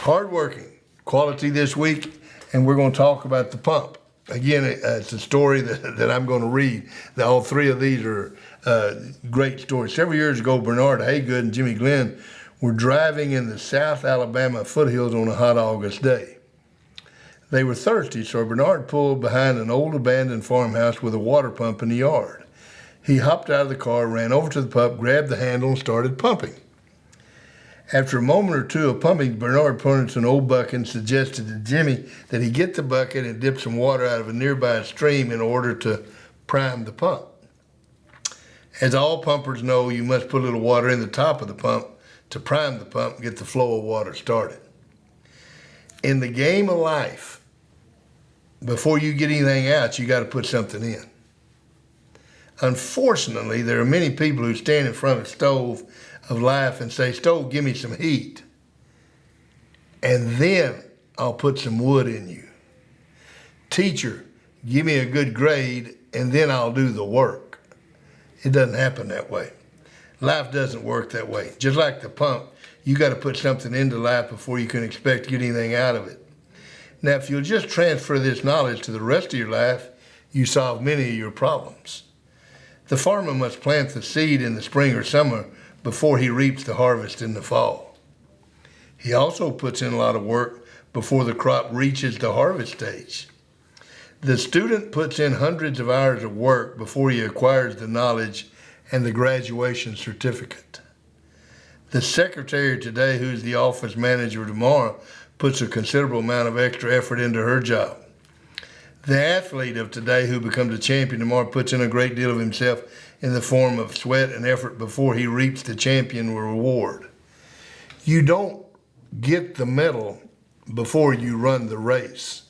Hardworking, quality this week, and we're going to talk about the pump. Again, it's a story that I'm going to read. All three of these are great stories. Several years ago, Bernard Haygood and Jimmy Glenn were driving in the South Alabama foothills on a hot August day. They were thirsty, so Bernard pulled behind an old abandoned farmhouse with a water pump in the yard. He hopped out of the car, ran over to the pump, grabbed the handle, and started pumping. After a moment or two of pumping, Bernard pointed to an old bucket and suggested to Jimmy that he get the bucket and dip some water out of a nearby stream in order to prime the pump. As all pumpers know, you must put a little water in the top of the pump to prime the pump and get the flow of water started. In the game of life, before you get anything out, you got to put something in. Unfortunately, there are many people who stand in front of the stove of life and say, "Stove, give me some heat, and then I'll put some wood in you." Teacher, give me a good grade, and then I'll do the work. It doesn't happen that way. Life doesn't work that way. Just like the pump, you got to put something into life before you can expect to get anything out of it. Now, if you'll just transfer this knowledge to the rest of your life, you solve many of your problems. The farmer must plant the seed in the spring or summer before he reaps the harvest in the fall. He also puts in a lot of work before the crop reaches the harvest stage. The student puts in hundreds of hours of work before he acquires the knowledge and the graduation certificate. The secretary today, who's the office manager tomorrow, puts a considerable amount of extra effort into her job. The athlete of today who becomes a champion tomorrow puts in a great deal of himself in the form of sweat and effort before he reaps the champion reward. You don't get the medal before you run the race.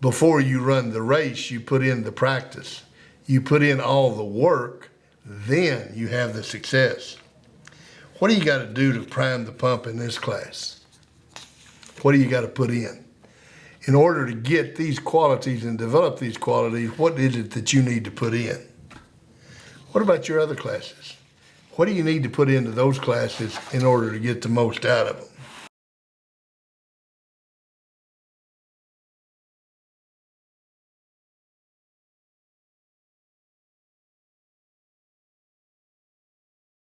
Before you run the race, you put in the practice. You put in all the work, then you have the success. What do you got to do to prime the pump in this class? What do you got to put in? In order to get these qualities and develop these qualities, what is it that you need to put in? What about your other classes? What do you need to put into those classes in order to get the most out of them?